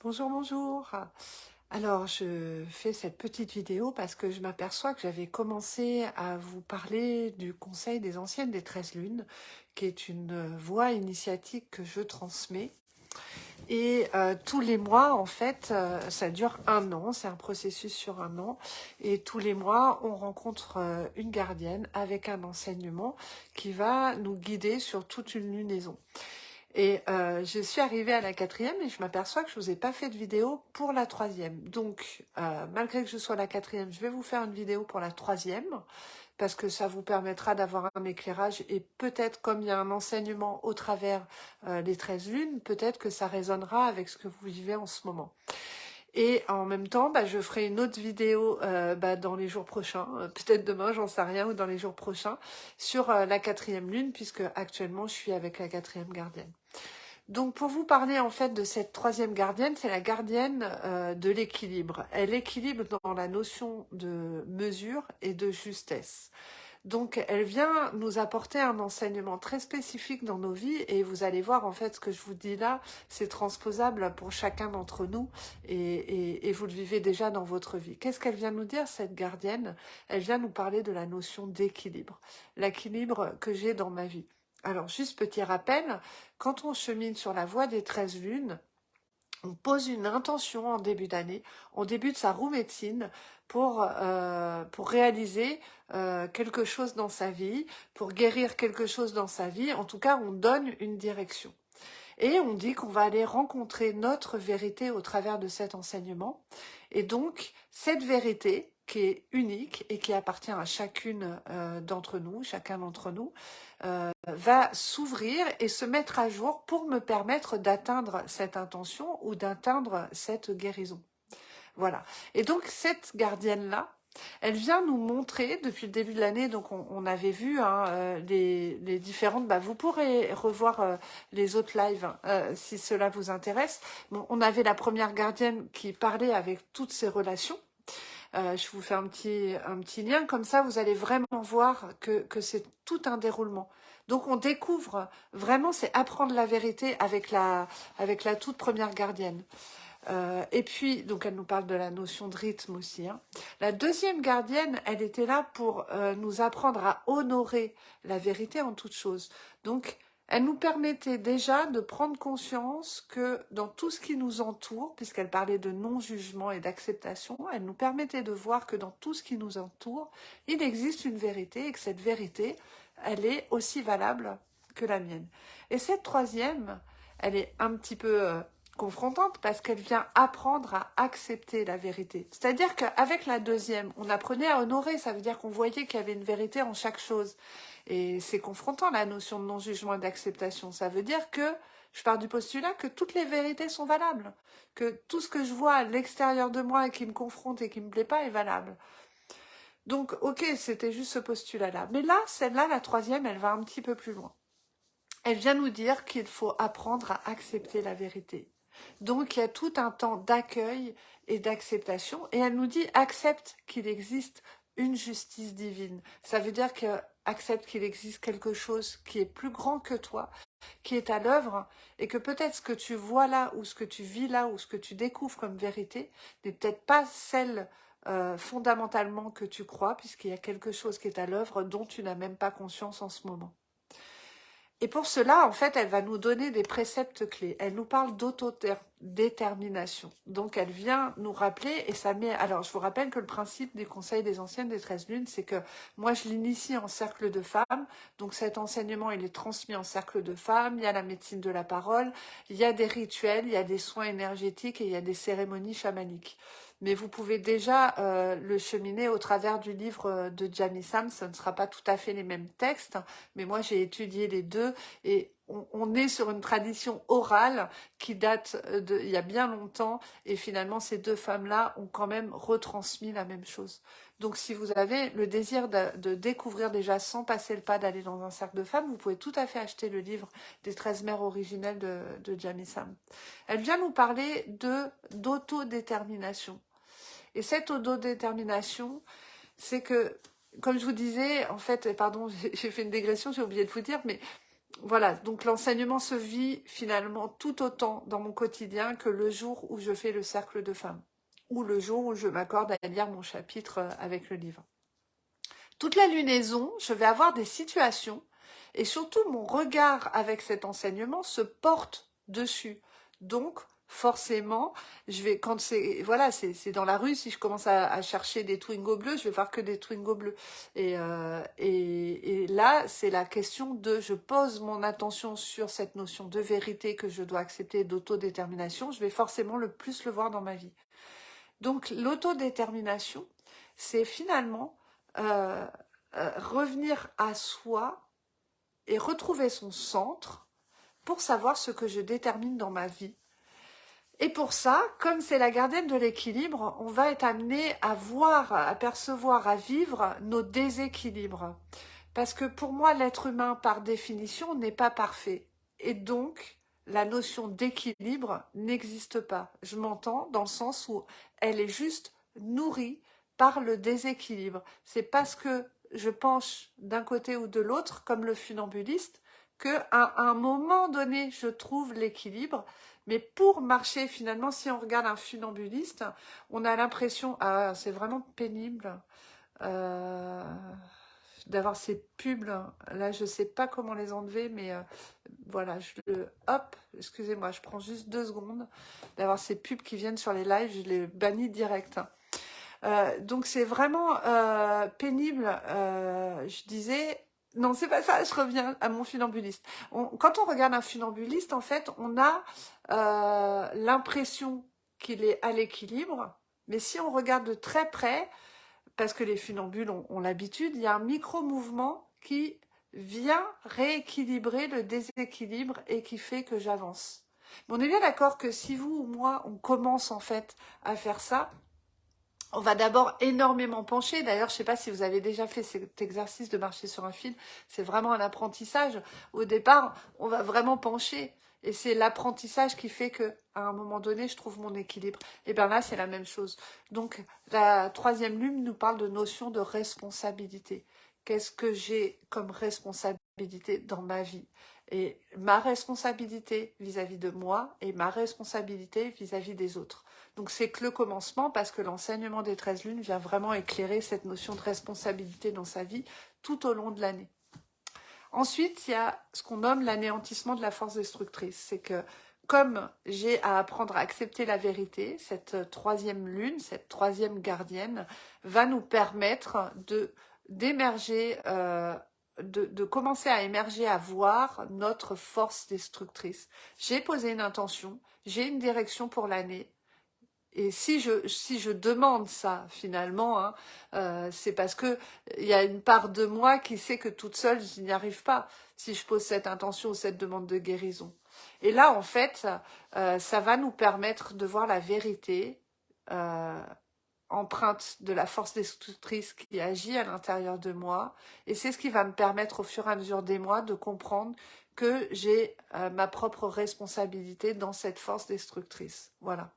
Bonjour, bonjour. Alors, je fais cette petite vidéo parce que je m'aperçois que j'avais commencé à vous parler du Conseil des anciennes des 13 lunes, qui est une voie initiatique que je transmets. Et tous les mois, en fait, ça dure un an, c'est un processus sur un an. Et tous les mois, on rencontre une gardienne avec un enseignement qui va nous guider sur toute une lunaison. Et je suis arrivée à la 4e et je m'aperçois que je vous ai pas fait de vidéo pour la 3e. Donc, malgré que je sois à la 4e, je vais vous faire une vidéo pour la 3e parce que ça vous permettra d'avoir un éclairage et peut-être comme il y a un enseignement au travers les 13 lunes, peut-être que ça résonnera avec ce que vous vivez en ce moment. Et en même temps, je ferai une autre vidéo dans les jours prochains, peut-être demain, j'en sais rien, ou dans les jours prochains, sur la 4e lune, puisque actuellement je suis avec la 4e gardienne. Donc pour vous parler en fait de cette 3e gardienne, c'est la gardienne de l'équilibre. Elle équilibre dans la notion de mesure et de justesse. Donc elle vient nous apporter un enseignement très spécifique dans nos vies et vous allez voir en fait ce que je vous dis là, c'est transposable pour chacun d'entre nous et vous le vivez déjà dans votre vie. Qu'est-ce qu'elle vient nous dire cette gardienne? Elle vient nous parler de la notion d'équilibre, l'équilibre que j'ai dans ma vie. Alors juste petit rappel, quand on chemine sur la voie des 13 lunes, on pose une intention en début d'année, on débute sa roue médecine pour réaliser quelque chose dans sa vie, pour guérir quelque chose dans sa vie. En tout cas, on donne une direction. Et on dit qu'on va aller rencontrer notre vérité au travers de cet enseignement. Et donc, cette vérité qui est unique et qui appartient à chacune d'entre nous, chacun d'entre nous, va s'ouvrir et se mettre à jour pour me permettre d'atteindre cette intention ou d'atteindre cette guérison. Voilà. Et donc, cette gardienne-là, elle vient nous montrer, depuis le début de l'année, donc on avait vu les différentes... vous pourrez revoir les autres lives si cela vous intéresse. Bon, on avait la première gardienne qui parlait avec toutes ses relations. Je vous fais un petit lien, comme ça vous allez vraiment voir que c'est tout un déroulement. Donc on découvre, vraiment c'est apprendre la vérité avec la toute première gardienne. Et puis, donc elle nous parle de la notion de rythme aussi. La deuxième gardienne, elle était là pour nous apprendre à honorer la vérité en toute chose. Donc, elle nous permettait déjà de prendre conscience que dans tout ce qui nous entoure, puisqu'elle parlait de non-jugement et d'acceptation, elle nous permettait de voir que dans tout ce qui nous entoure, il existe une vérité et que cette vérité, elle est aussi valable que la mienne. Et cette troisième, elle est un petit peu confrontante parce qu'elle vient apprendre à accepter la vérité. C'est-à-dire qu'avec la deuxième, on apprenait à honorer, ça veut dire qu'on voyait qu'il y avait une vérité en chaque chose. Et c'est confrontant la notion de non-jugement et d'acceptation. Ça veut dire que je pars du postulat que toutes les vérités sont valables, que tout ce que je vois à l'extérieur de moi et qui me confronte et qui me plaît pas est valable. Donc, ok, c'était juste ce postulat-là. Mais là, celle-là, la troisième, elle va un petit peu plus loin. Elle vient nous dire qu'il faut apprendre à accepter la vérité. Donc, il y a tout un temps d'accueil et d'acceptation. Et elle nous dit, accepte qu'il existe une justice divine. Ça veut dire que accepte qu'il existe quelque chose qui est plus grand que toi, qui est à l'œuvre, et que peut-être ce que tu vois là, ou ce que tu vis là, ou ce que tu découvres comme vérité, n'est peut-être pas celle fondamentalement que tu crois, puisqu'il y a quelque chose qui est à l'œuvre dont tu n'as même pas conscience en ce moment. Et pour cela, en fait, elle va nous donner des préceptes clés. Elle nous parle d'autodétermination. Donc, elle vient nous rappeler, et ça met... Alors, je vous rappelle que le principe du Conseil des anciennes des 13 lunes, c'est que moi, je l'initie en cercle de femmes. Donc, cet enseignement, il est transmis en cercle de femmes. Il y a la médecine de la parole, il y a des rituels, il y a des soins énergétiques et il y a des cérémonies chamaniques. Mais vous pouvez déjà le cheminer au travers du livre de Jamie Sam. Ce ne sera pas tout à fait les mêmes textes, mais moi j'ai étudié les deux et on est sur une tradition orale qui date il y a bien longtemps et finalement ces deux femmes-là ont quand même retransmis la même chose. Donc si vous avez le désir de découvrir déjà sans passer le pas d'aller dans un cercle de femmes, vous pouvez tout à fait acheter le livre des 13 mères originelles de Jamie Sam. Elle vient nous parler d'autodétermination. Et cette autodétermination, c'est que, comme je vous disais, en fait, pardon, j'ai fait une dégression, j'ai oublié de vous dire, mais Voilà, donc l'enseignement se vit finalement tout autant dans mon quotidien que le jour où je fais le cercle de femmes, ou le jour où je m'accorde à lire mon chapitre avec le livre. Toute la lunaison, je vais avoir des situations, et surtout mon regard avec cet enseignement se porte dessus. Donc, forcément, je vais, quand c'est, voilà, c'est dans la rue, si je commence à chercher des Twingo bleus, je vais voir que des Twingo bleus. Et là, c'est la question de, je pose mon attention sur cette notion de vérité que je dois accepter, d'autodétermination, je vais forcément le plus le voir dans ma vie. Donc, l'autodétermination, c'est finalement euh, revenir à soi et retrouver son centre pour savoir ce que je détermine dans ma vie. Et pour ça, comme c'est la gardienne de l'équilibre, on va être amené à voir, à percevoir, à vivre nos déséquilibres. Parce que pour moi, l'être humain, par définition, n'est pas parfait. Et donc, la notion d'équilibre n'existe pas. Je m'entends dans le sens où elle est juste nourrie par le déséquilibre. C'est parce que je penche d'un côté ou de l'autre, comme le funambuliste, qu'à un moment donné, je trouve l'équilibre. Mais pour marcher, finalement, si on regarde un funambuliste, on a l'impression, ah, c'est vraiment pénible, euh, d'avoir ces pubs. Là, je sais pas comment les enlever, mais voilà, hop, excusez-moi, je prends juste 2 secondes, d'avoir ces pubs qui viennent sur les lives, je les bannis direct. Donc c'est vraiment pénible. Je disais, non, c'est pas ça, je reviens à mon funambuliste. Quand on regarde un funambuliste, en fait, on a l'impression qu'il est à l'équilibre, mais si on regarde de très près, parce que les funambules ont l'habitude, il y a un micro-mouvement qui vient rééquilibrer le déséquilibre et qui fait que j'avance. Mais on est bien d'accord que si vous ou moi, on commence en fait à faire ça, on va d'abord énormément pencher. D'ailleurs, je ne sais pas si vous avez déjà fait cet exercice de marcher sur un fil. C'est vraiment un apprentissage. Au départ, on va vraiment pencher. Et c'est l'apprentissage qui fait que, à un moment donné, je trouve mon équilibre. Et bien là, c'est la même chose. Donc, la 3e lune nous parle de notion de responsabilité. Qu'est-ce que j'ai comme responsabilité dans ma vie? Et ma responsabilité vis-à-vis de moi et ma responsabilité vis-à-vis des autres. Donc c'est que le commencement parce que l'enseignement des 13 lunes vient vraiment éclairer cette notion de responsabilité dans sa vie tout au long de l'année. Ensuite, il y a ce qu'on nomme l'anéantissement de la force destructrice. C'est que comme j'ai à apprendre à accepter la vérité, cette 3e lune, cette 3e gardienne, va nous permettre d'émerger, de commencer à émerger, à voir notre force destructrice. J'ai posé une intention, j'ai une direction pour l'année. Et si je demande ça, finalement, hein, c'est parce que il y a une part de moi qui sait que toute seule, je n'y arrive pas, si je pose cette intention ou cette demande de guérison. Et là, en fait, ça va nous permettre de voir la vérité empreinte de la force destructrice qui agit à l'intérieur de moi. Et c'est ce qui va me permettre, au fur et à mesure des mois, de comprendre que j'ai ma propre responsabilité dans cette force destructrice. Voilà,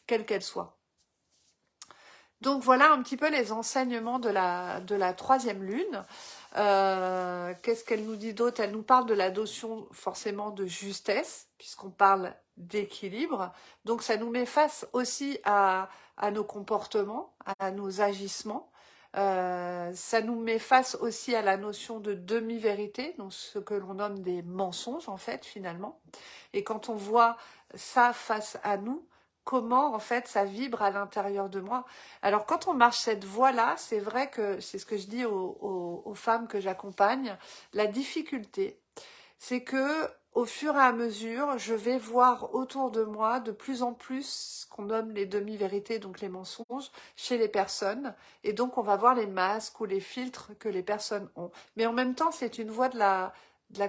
quelle qu'elle soit. Donc voilà un petit peu les enseignements de la 3e lune. Qu'est-ce qu'elle nous dit d'autre? Elle nous parle de la notion forcément de justesse, puisqu'on parle d'équilibre. Donc ça nous met face aussi à nos comportements, à nos agissements. Ça nous met face aussi à la notion de demi-vérité, donc ce que l'on nomme des mensonges en fait finalement. Et quand on voit ça face à nous, comment en fait ça vibre à l'intérieur de moi. Alors quand on marche cette voie-là, c'est vrai que c'est ce que je dis aux femmes que j'accompagne, la difficulté, c'est que au fur et à mesure, je vais voir autour de moi de plus en plus ce qu'on nomme les demi-vérités, donc les mensonges, chez les personnes. Et donc on va voir les masques ou les filtres que les personnes ont. Mais en même temps, c'est une voie de la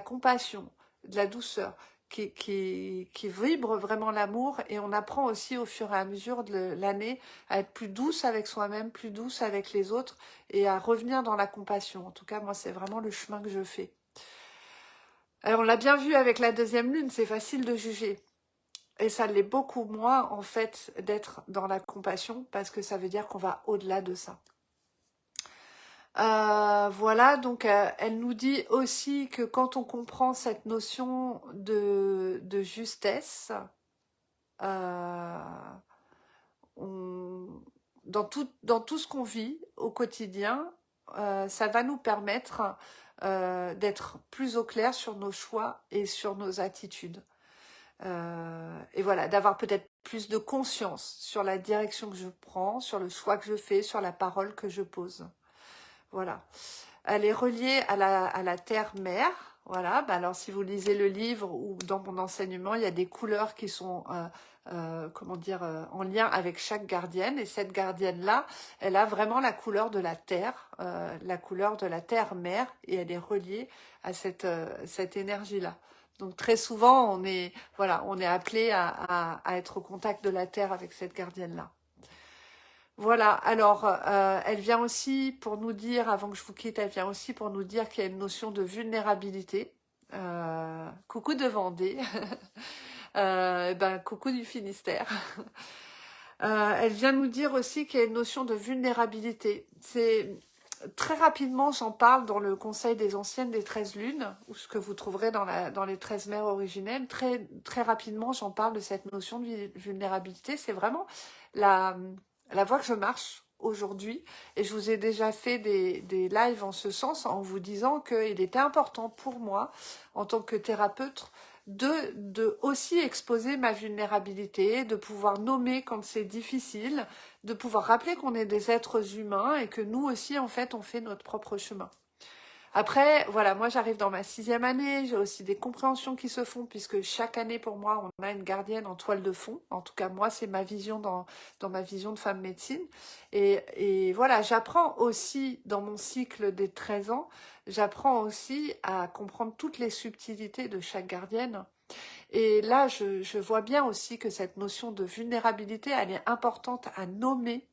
compassion, de la douceur qui vibre vraiment l'amour, et on apprend aussi au fur et à mesure de l'année à être plus douce avec soi-même, plus douce avec les autres et à revenir dans la compassion. En tout cas, moi, c'est vraiment le chemin que je fais. Alors, on l'a bien vu avec la 2e lune, c'est facile de juger. Et ça l'est beaucoup moins, en fait, d'être dans la compassion parce que ça veut dire qu'on va au-delà de ça. Voilà, donc elle nous dit aussi que quand on comprend cette notion de justesse, euh, on- dans tout ce qu'on vit au quotidien, ça va nous permettre d'être plus au clair sur nos choix et sur nos attitudes. Et voilà, d'avoir peut-être plus de conscience sur la direction que je prends, sur le choix que je fais, sur la parole que je pose. Voilà. Elle est reliée à la terre-mère. Voilà. Bah alors, si vous lisez le livre ou dans mon enseignement, il y a des couleurs qui sont, comment dire, en lien avec chaque gardienne. Et cette gardienne-là, elle a vraiment la couleur de la terre, la couleur de la terre-mère, et elle est reliée à cette énergie-là. Donc très souvent, voilà, on est appelé à être au contact de la terre avec cette gardienne-là. Voilà, alors elle vient aussi pour nous dire, avant que je vous quitte, elle vient aussi pour nous dire qu'il y a une notion de vulnérabilité. Coucou de Vendée, ben, coucou du Finistère. Elle vient nous dire aussi qu'il y a une notion de vulnérabilité. C'est très rapidement, j'en parle dans le Conseil des anciennes des 13 lunes, ou ce que vous trouverez dans les 13 mères originelles. Très rapidement, j'en parle de cette notion de vulnérabilité. C'est vraiment la voie que je marche aujourd'hui. Et je vous ai déjà fait des lives en ce sens, en vous disant qu'il était important pour moi, en tant que thérapeute, de aussi exposer ma vulnérabilité, de pouvoir nommer quand c'est difficile, de pouvoir rappeler qu'on est des êtres humains et que nous aussi, en fait, on fait notre propre chemin. Après, voilà, moi j'arrive dans ma 6e année, j'ai aussi des compréhensions qui se font puisque chaque année pour moi, on a une gardienne en toile de fond. En tout cas, moi, c'est ma vision dans ma vision de femme médecine. Et voilà, j'apprends aussi dans mon cycle des 13 ans, j'apprends aussi à comprendre toutes les subtilités de chaque gardienne. Et là, je vois bien aussi que cette notion de vulnérabilité, elle est importante à nommer,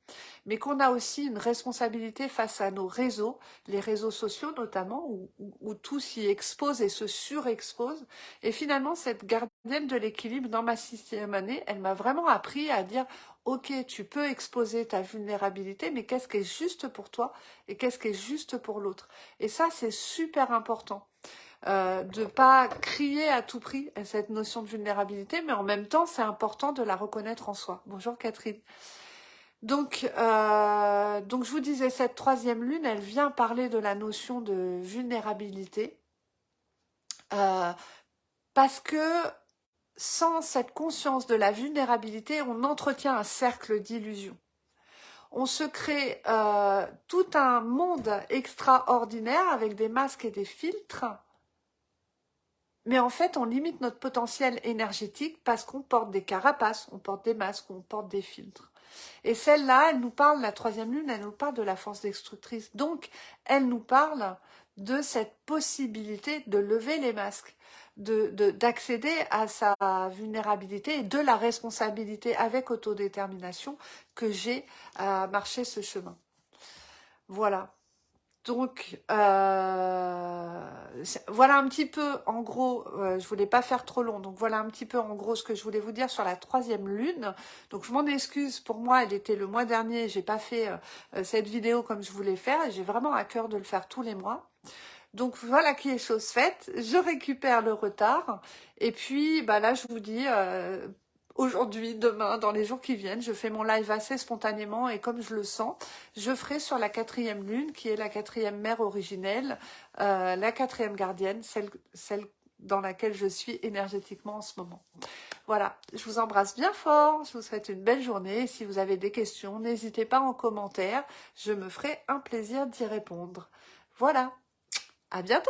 mais qu'on a aussi une responsabilité face à nos réseaux, les réseaux sociaux notamment, où tout s'y expose et se surexpose. Et finalement, cette gardienne de l'équilibre dans ma 6e année, elle m'a vraiment appris à dire, ok, tu peux exposer ta vulnérabilité, mais qu'est-ce qui est juste pour toi et qu'est-ce qui est juste pour l'autre? Et ça, c'est super important. De pas crier à tout prix à cette notion de vulnérabilité, mais en même temps, c'est important de la reconnaître en soi. Bonjour Catherine. Donc je vous disais, cette 3e lune, elle vient parler de la notion de vulnérabilité, parce que sans cette conscience de la vulnérabilité, on entretient un cercle d'illusions. On se crée tout un monde extraordinaire avec des masques et des filtres, mais en fait, on limite notre potentiel énergétique parce qu'on porte des carapaces, on porte des masques, on porte des filtres. Et celle-là, elle nous parle, la 3e lune, elle nous parle de la force destructrice. Donc, elle nous parle de cette possibilité de lever les masques, d'accéder à sa vulnérabilité et de la responsabilité avec autodétermination que j'ai à marcher ce chemin. Voilà. Donc, voilà un petit peu, en gros, je voulais pas faire trop long, donc voilà un petit peu, en gros, ce que je voulais vous dire sur la 3e lune. Donc, je m'en excuse, pour moi, elle était le mois dernier, j'ai pas fait cette vidéo comme je voulais faire, et j'ai vraiment à cœur de le faire tous les mois. Donc, voilà qui est chose faite, je récupère le retard, et puis, bah là, je vous dis... aujourd'hui, demain, dans les jours qui viennent, je fais mon live assez spontanément et comme je le sens, je ferai sur la 4e lune, qui est la 4e mère originelle, la 4e gardienne, celle dans laquelle je suis énergétiquement en ce moment. Voilà, je vous embrasse bien fort, je vous souhaite une belle journée. Si vous avez des questions, n'hésitez pas en commentaire, je me ferai un plaisir d'y répondre. Voilà, à bientôt!